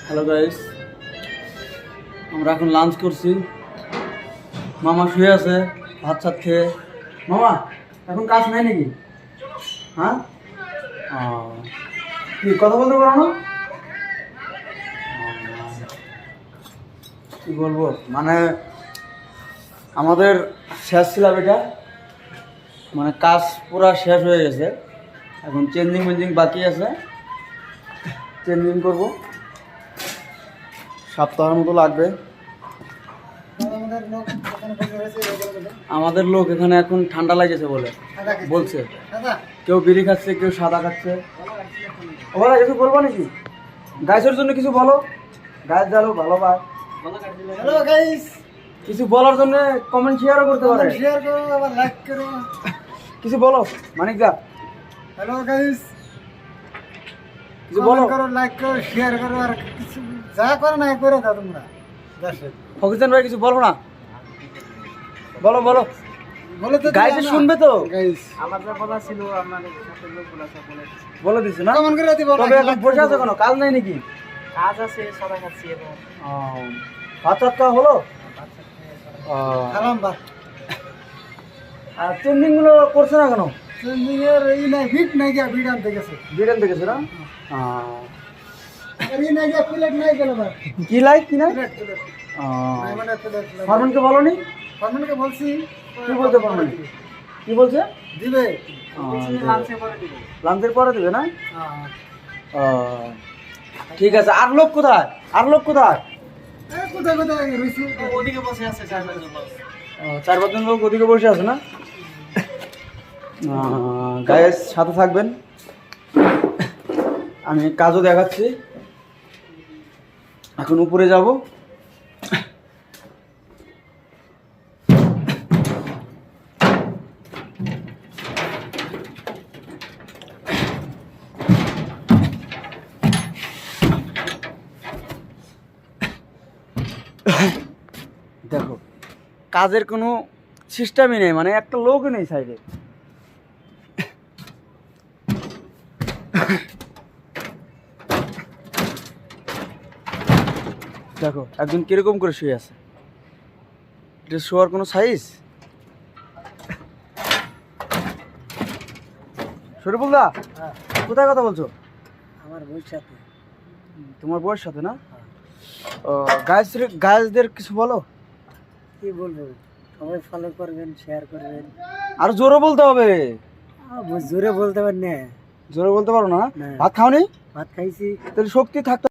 Hello guys, আমরা এখন lunch করছি। মামা শুয়ে আছে ভাত সাত খেয়ে। মামা এখন কাজ নাই নাকি? হ্যাঁ, কি কথা বলতে পারো না? কি বলবো, মানে আমাদের শেষ ছিল এটা, মানে কাজ পুরা শেষ হয়ে গেছে। এখন চেঞ্জিং মেঞ্জিং বাকি আছে, চেঞ্জিং করবো, সপ্তাহের মতো লাগবে। আমাদের লোক এখানে এখন ঠান্ডা লাগেছে বলছে, কেউ বিড়ি খাচ্ছে, কেউ সাদা খাচ্ছে। ওরা কিছু বলবো নাকি? গাইসের জন্য কিছু বলো, গাইস জানো ভালো পায়। হ্যালো গাইস, কিছু বলার জন্য কমেন্ট শেয়ারও করতে পারে, শেয়ার করো আবার লাইক করো। কিছু বলো মানিক দা। হ্যালো গাইস, কিছু বলো, করো, লাইক করো, শেয়ার করো, আর কিছু যা করো না করে দাও তোমরা। ফকিজান ভাই কিছু বলো না, বলো বলো বলে তো গাইস শুনবে তো। গাইস আমার যা কথা ছিল আপনাদের সাথে লোকগুলো সব বলে দিছে না, কেমন করে দিব। তবে এখন বসে আছে, কোনো কাজ নাই নাকি? কাজ আছে, সবাই খাচ্ছি এখন। ভাত টাত হলো, খালাম ভাত। আর চেঞ্জিং গুলো করছে না কেন? চেঞ্জিং এর এই নাই, ফিট নাই, গিয়া ভিড আনতে গেছে, ভিড আনতে গেছে না। আর এই নাই, গিয়া প্লেট নাই গেল ভাই। কি লাই কি নাই? ফরমানকে বলনি? ফরমানকে বলছি, কি বলতে ফরমান? কি বলছে? দিবে, লাঞ্চের পরে দিবে না। ঠিক আছে। আর লোক কোথায়? আর লোক কোথায়? কোথায় কোথায় রয়েছে, ওদিকে বসে আছে। 4-5 জন লোক ওদিকে বসে আছে না। গায়ের সাথে থাকবেন, আমি কাজও দেখাচ্ছি। এখন উপরে যাব। দেখো, কাজের কোনো সিস্টেমই নেই, মানে একটা লোকও নেই সাইডে। দেখো একজন কিরকম করে শুয়ে আছে, এটা শোয়ার কোনো সাইজ? শরীফুল দা, কোথায় কথা বলছো? আমার বউয়ের সাথে। তোমার বউয়ের সাথে না? গাইজদের কিছু বলো। কি বলবো, সবাই ফলো করবেন, শেয়ার করবেন। আর জোরে বলতে হবে। জোরে বলতে পারি না। জোরে বলতে পারো না? ভাত খাওনি? ভাত খাইছি। তাহলে শক্তি থাকতে